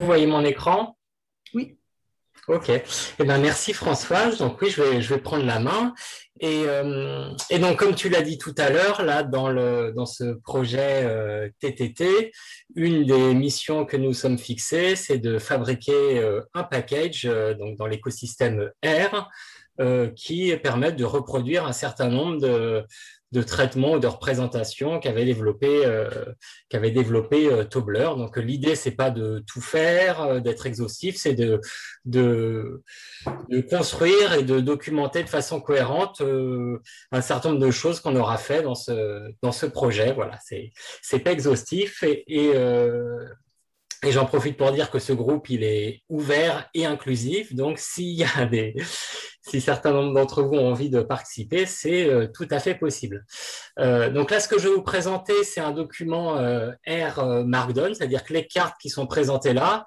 Vous voyez mon écran? Oui, Ok. Eh ben, merci Françoise. Donc oui, je vais prendre la main. Et donc, comme tu l'as dit tout à l'heure, là, dans ce projet TTT, une des missions que nous sommes fixées, c'est de fabriquer un package donc dans l'écosystème R qui permettent de reproduire un certain nombre de traitements ou de représentations qu'avait développé Tobler. Donc l'idée, c'est pas de tout faire, d'être exhaustif, c'est de construire et de documenter de façon cohérente un certain nombre de choses qu'on aura fait dans ce projet. Voilà, c'est pas exhaustif et j'en profite pour dire que ce groupe, il est ouvert et inclusif. Donc, si certains nombres d'entre vous ont envie de participer, c'est tout à fait possible. Donc là, ce que je vais vous présenter, c'est un document R Markdown, c'est-à-dire que les cartes qui sont présentées là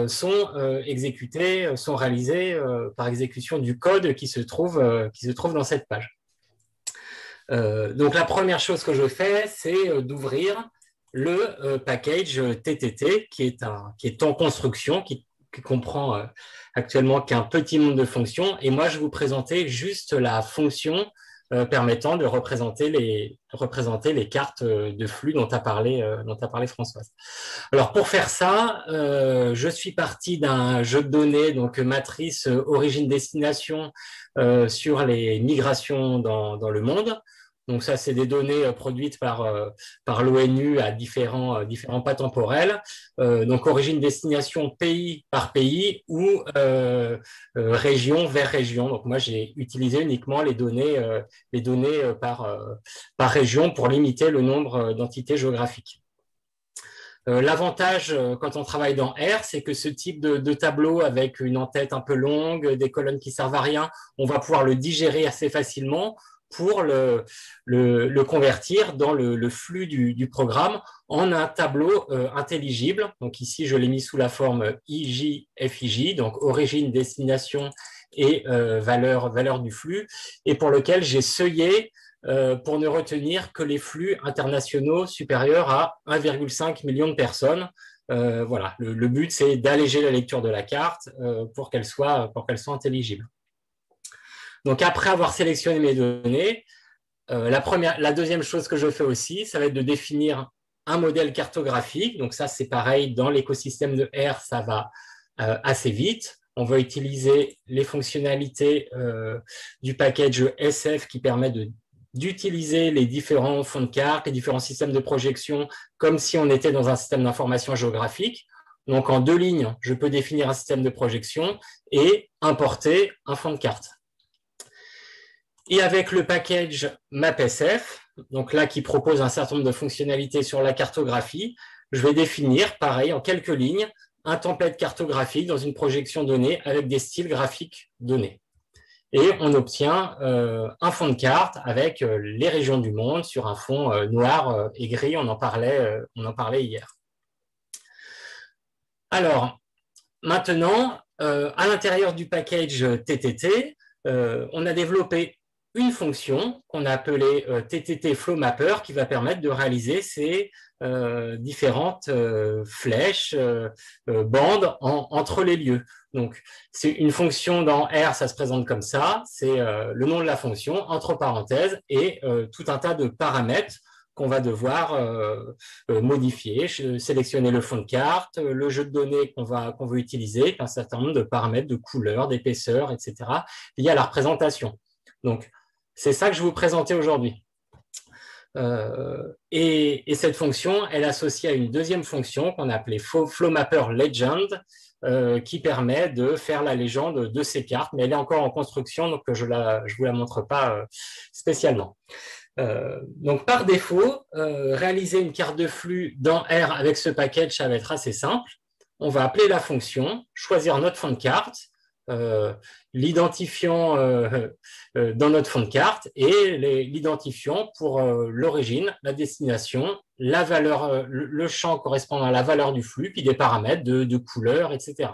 sont exécutées, sont réalisées par exécution du code qui se trouve dans cette page. Donc la première chose que je fais, c'est d'ouvrir le package TTT qui est en construction, qui comprend actuellement qu'un petit nombre de fonctions. Et moi, je vais vous présenter juste la fonction permettant de représenter les cartes de flux dont a parlé Françoise. Alors pour faire ça, je suis parti d'un jeu de données, donc matrice origine-destination sur les migrations dans le monde. Donc ça, c'est des données produites par l'ONU à différents pas temporels. Donc origine-destination pays par pays ou région vers région. Donc moi, j'ai utilisé uniquement les données par région pour limiter le nombre d'entités géographiques. L'avantage quand on travaille dans R, c'est que ce type de tableau avec une en-tête un peu longue, des colonnes qui servent à rien, on va pouvoir le digérer assez facilement pour le convertir dans le flux du programme en un tableau intelligible. Donc ici, je l'ai mis sous la forme IJ-FIJ, donc origine, destination et valeur du flux, et pour lequel j'ai seuillé pour ne retenir que les flux internationaux supérieurs à 1,5 million de personnes. Voilà, le but, c'est d'alléger la lecture de la carte pour qu'elle soit intelligible. Donc, après avoir sélectionné mes données, la deuxième chose que je fais aussi, ça va être de définir un modèle cartographique. Donc, ça, c'est pareil, dans l'écosystème de R, ça va assez vite. On va utiliser les fonctionnalités du package SF qui permet d'utiliser les différents fonds de carte, les différents systèmes de projection, comme si on était dans un système d'information géographique. Donc, en 2 lignes, je peux définir un système de projection et importer un fond de carte. Et avec le package MapSF, donc là qui propose un certain nombre de fonctionnalités sur la cartographie, je vais définir, pareil, en quelques lignes, un template cartographique dans une projection donnée avec des styles graphiques donnés. Et on obtient un fond de carte avec les régions du monde sur un fond noir et gris. On en parlait hier. Alors, maintenant, à l'intérieur du package TTT, on a développé une fonction qu'on a appelée TTT Flow Mapper qui va permettre de réaliser ces différentes flèches, bandes entre les lieux. Donc, c'est une fonction dans R, ça se présente comme ça, c'est le nom de la fonction, entre parenthèses, et tout un tas de paramètres qu'on va devoir modifier, sélectionner le fond de carte, le jeu de données qu'on veut utiliser, un certain nombre de paramètres de couleur, d'épaisseur, etc., liés à la représentation. Donc, c'est ça que je vais vous présenter aujourd'hui. Et cette fonction, elle est associée à une deuxième fonction qu'on a appelée FlowMapper Legend, qui permet de faire la légende de ces cartes, mais elle est encore en construction, donc je ne vous la montre pas spécialement. Donc, par défaut, réaliser une carte de flux dans R avec ce package, ça va être assez simple. On va appeler la fonction, choisir notre fond de carte, l'identifiant dans notre fond de carte et l'identifiant pour l'origine, la destination, la valeur, le champ correspondant à la valeur du flux, puis des paramètres de couleur, etc.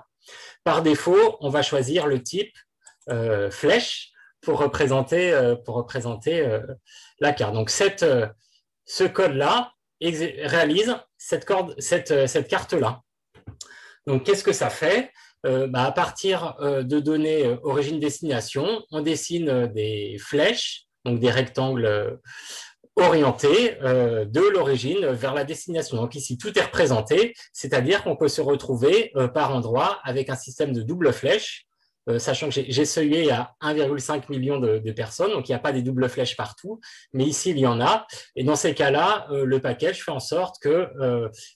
Par défaut, on va choisir le type flèche pour représenter la carte. Donc, ce code-là réalise cette carte-là. Donc, qu'est-ce que ça fait? À partir de données origine-destination, on dessine des flèches, donc des rectangles orientés de l'origine vers la destination. Donc ici, tout est représenté, c'est-à-dire qu'on peut se retrouver par endroits avec un système de double flèche, sachant que j'ai essayé à 1,5 million de personnes, donc il n'y a pas des doubles flèches partout, mais ici, il y en a. Et dans ces cas-là, le package fait en sorte que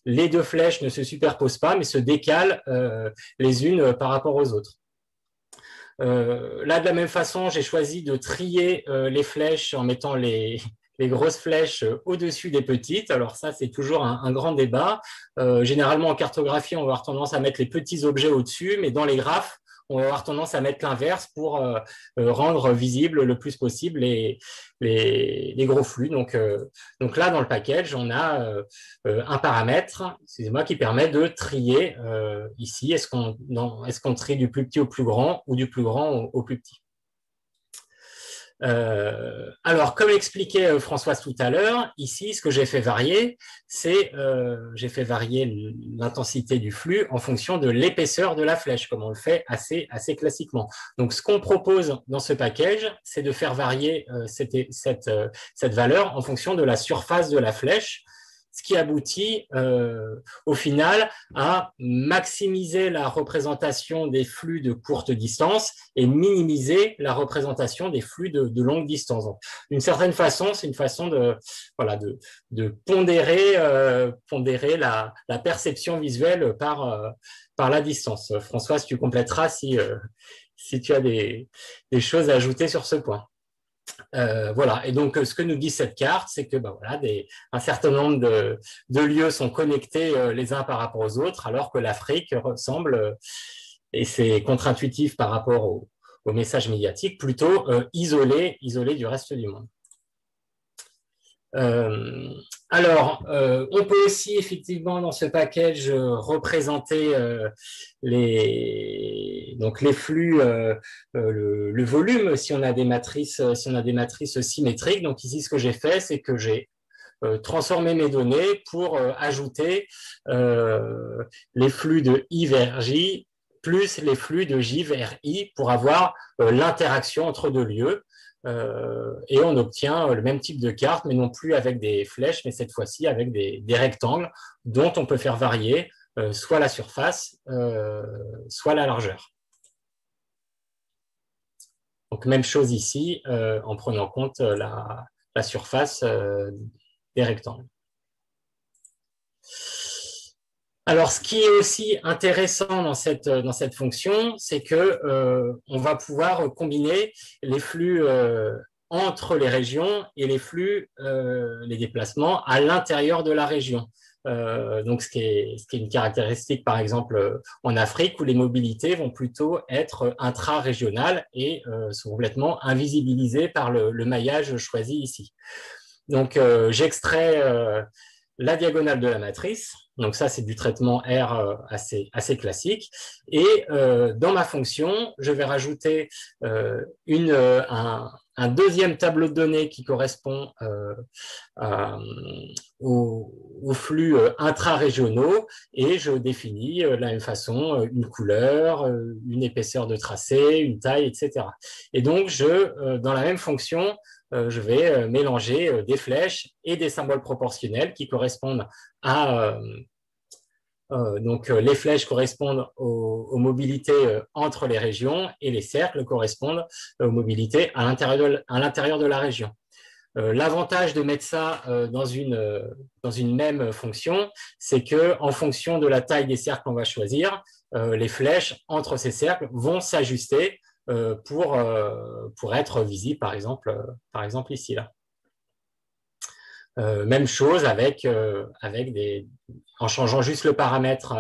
les deux flèches ne se superposent pas, mais se décalent les unes par rapport aux autres. Là, de la même façon, j'ai choisi de trier les flèches en mettant les grosses flèches au-dessus des petites. Alors ça, c'est toujours un grand débat. Généralement, en cartographie, on va avoir tendance à mettre les petits objets au-dessus, mais dans les graphes, on va avoir tendance à mettre l'inverse pour rendre visible le plus possible les gros flux. Donc là, dans le package, on a un paramètre, excusez-moi, qui permet de trier ici. Est-ce qu'on trie du plus petit au plus grand ou du plus grand au plus petit? Alors, comme expliquait Françoise tout à l'heure, ici, ce que j'ai fait varier, c'est j'ai fait varier l'intensité du flux en fonction de l'épaisseur de la flèche, comme on le fait assez classiquement. Donc, ce qu'on propose dans ce package, c'est de faire varier cette valeur en fonction de la surface de la flèche, ce qui aboutit au final à maximiser la représentation des flux de courte distance et minimiser la représentation des flux de longue distance. D'une certaine façon, c'est une façon de pondérer la perception visuelle par la distance. Françoise, tu compléteras si tu as des choses à ajouter sur ce point. Voilà, et donc ce que nous dit cette carte, c'est que un certain nombre de lieux sont connectés les uns par rapport aux autres, alors que l'Afrique ressemble, et c'est contre-intuitif par rapport au message médiatique, plutôt isolé du reste du monde. On peut aussi effectivement dans ce package représenter les flux, le volume si on a des matrices, symétriques. Donc ici, ce que j'ai fait, c'est que j'ai transformé mes données pour ajouter les flux de I vers J plus les flux de J vers I pour avoir l'interaction entre deux lieux. Et on obtient le même type de carte, mais non plus avec des flèches, mais cette fois-ci avec des rectangles dont on peut faire varier soit la surface, soit la largeur. Donc, même chose ici, en prenant en compte la surface des rectangles. Alors, ce qui est aussi intéressant dans cette fonction, c'est que on va pouvoir combiner les flux entre les régions et les flux, les déplacements à l'intérieur de la région. Donc, ce qui est une caractéristique, par exemple, en Afrique, où les mobilités vont plutôt être intra-régionales et sont complètement invisibilisées par le maillage choisi ici. Donc, j'extrais la diagonale de la matrice. Donc ça, c'est du traitement R assez classique. Et dans ma fonction, je vais rajouter un deuxième tableau de données qui correspond aux flux intra-régionaux et je définis de la même façon une couleur, une épaisseur de tracé, une taille, etc. Et donc, dans la même fonction, je vais mélanger des flèches et des symboles proportionnels qui correspondent à... donc, les flèches correspondent aux mobilités entre les régions et les cercles correspondent aux mobilités à l'intérieur de la région. L'avantage de mettre ça dans une même fonction, c'est que en fonction de la taille des cercles qu'on va choisir, les flèches entre ces cercles vont s'ajuster pour être visibles, par exemple ici là. Même chose avec en changeant juste le paramètre,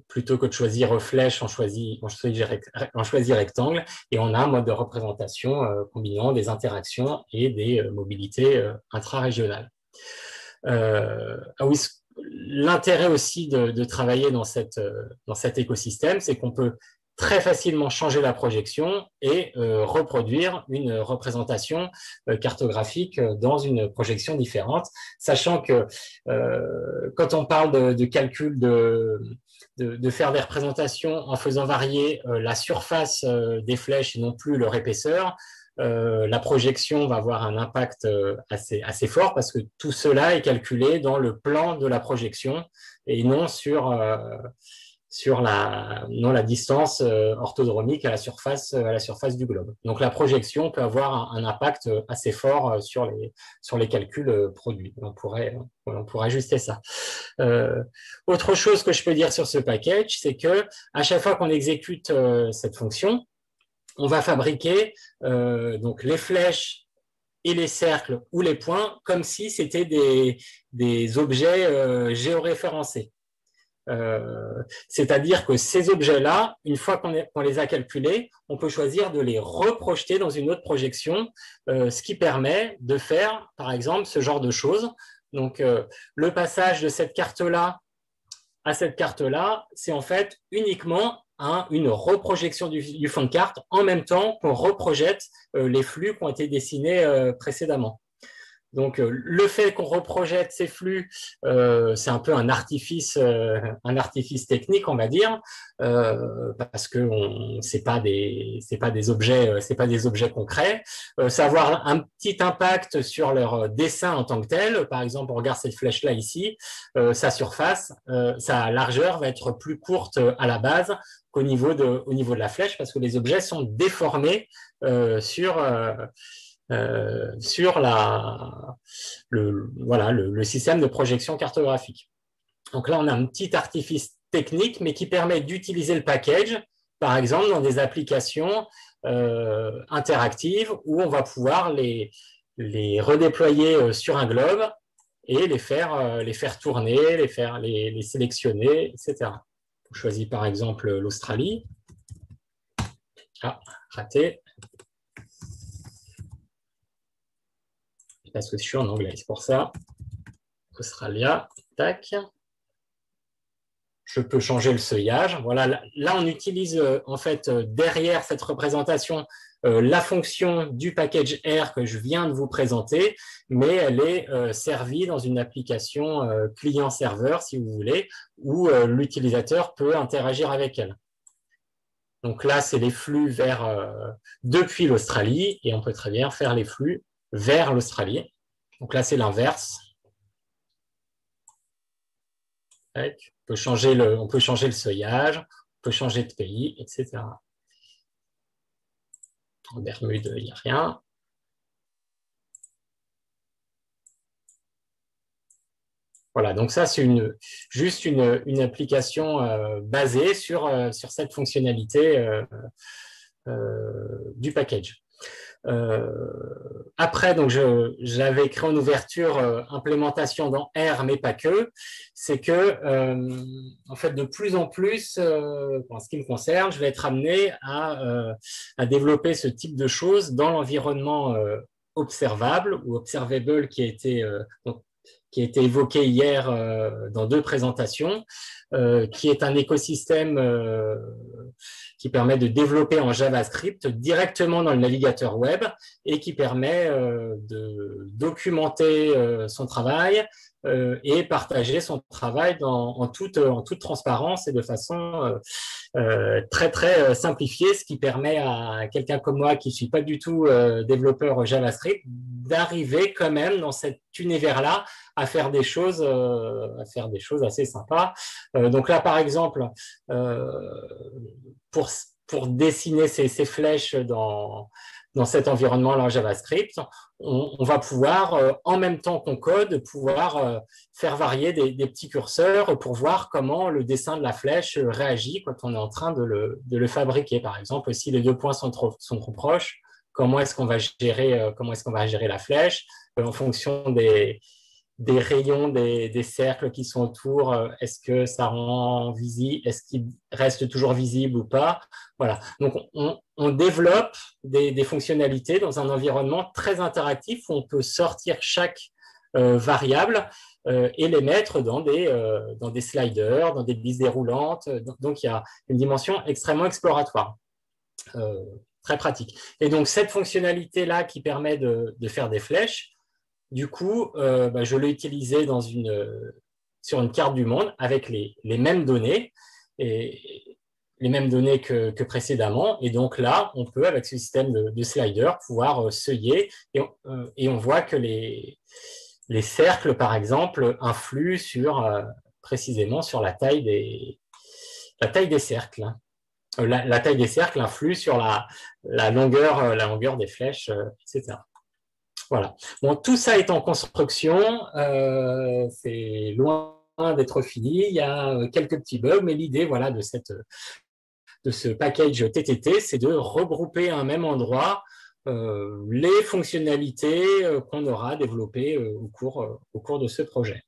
plutôt que de choisir flèche, on choisit rectangle, et on a un mode de représentation combinant des interactions et des mobilités intra-régionales. Oui, l'intérêt aussi de travailler dans cet écosystème, c'est qu'on peut très facilement changer la projection et reproduire une représentation cartographique dans une projection différente, sachant que quand on parle de calcul de faire des représentations en faisant varier la surface des flèches et non plus leur épaisseur, la projection va avoir un impact assez fort parce que tout cela est calculé dans le plan de la projection et non sur la distance orthodromique à la surface du globe. Donc la projection peut avoir un impact assez fort sur les calculs produits. On pourrait ajuster ça. Autre chose que je peux dire sur ce package, c'est que à chaque fois qu'on exécute cette fonction, on va fabriquer donc les flèches et les cercles ou les points comme si c'était des objets géoréférencés. C'est-à-dire que ces objets-là, une fois qu'on les a calculés, on peut choisir de les reprojeter dans une autre projection, ce qui permet de faire, par exemple, ce genre de choses. Donc, le passage de cette carte-là à cette carte-là, c'est en fait uniquement une reprojection du fond de carte en même temps qu'on reprojette les flux qui ont été dessinés précédemment. Donc, le fait qu'on reprojette ces flux, c'est un peu un artifice technique, on va dire, parce que c'est pas des objets concrets. Ça va avoir un petit impact sur leur dessin en tant que tel. Par exemple, on regarde cette flèche-là ici, sa surface, sa largeur va être plus courte à la base qu'au niveau de la flèche, parce que les objets sont déformés sur le système de projection cartographique. Donc là, on a un petit artifice technique, mais qui permet d'utiliser le package, par exemple, dans des applications interactives où on va pouvoir les redéployer sur un globe et les faire tourner, les sélectionner, etc. Je choisis par exemple l'Australie. Ah, raté. Parce que je suis en anglais, c'est pour ça. Australia, tac. Je peux changer le seuillage. Voilà, là on utilise en fait derrière cette représentation la fonction du package R que je viens de vous présenter, mais elle est servie dans une application client-serveur, si vous voulez, où l'utilisateur peut interagir avec elle. Donc là, c'est les flux depuis l'Australie, et on peut très bien faire les flux vers l'Australie. Donc là, c'est l'inverse. On peut changer le seuillage, on peut changer de pays, etc. En Bermude, il n'y a rien. Voilà, donc ça, c'est juste une application basée sur cette fonctionnalité du package. Après, donc j'avais créé une ouverture implémentation dans R, mais pas que. C'est que, en fait, de plus en plus, en ce qui me concerne, je vais être amené à développer ce type de choses dans l'environnement observable ou observable qui a été évoqué hier dans 2 présentations, qui est un écosystème qui permet de développer en JavaScript directement dans le navigateur web et qui permet de documenter son travail et partager son travail en toute transparence et de façon très, très simplifiée, ce qui permet à quelqu'un comme moi qui ne suis pas du tout développeur JavaScript d'arriver quand même dans cet univers-là à faire des choses assez sympas. Donc là, par exemple, pour dessiner ces flèches dans cet environnement-là en JavaScript, on va pouvoir, en même temps qu'on code, faire varier des petits curseurs pour voir comment le dessin de la flèche réagit quand on est en train de le fabriquer. Par exemple, si les 2 points sont trop proches, comment est-ce qu'on va gérer la flèche en fonction des rayons, des cercles qui sont autour, est-ce que ça rend visible, est-ce qu'il reste toujours visible ou pas? Voilà. Donc, on développe des fonctionnalités dans un environnement très interactif où on peut sortir chaque variable et les mettre dans des sliders, dans des listes déroulantes. Donc, il y a une dimension extrêmement exploratoire, très pratique. Et donc, cette fonctionnalité-là qui permet de faire des flèches, du coup, je l'ai utilisée sur une carte du monde avec les mêmes données, et les mêmes données que précédemment. Et donc là, on peut, avec ce système de slider, pouvoir seuiller, et on voit que les cercles, par exemple, influent précisément sur la taille des cercles. La taille des cercles influe sur la longueur des flèches, etc. Voilà. Bon, tout ça est en construction, c'est loin d'être fini, il y a quelques petits bugs, mais l'idée voilà, de ce package TTT, c'est de regrouper à un même endroit les fonctionnalités qu'on aura développées au cours de ce projet.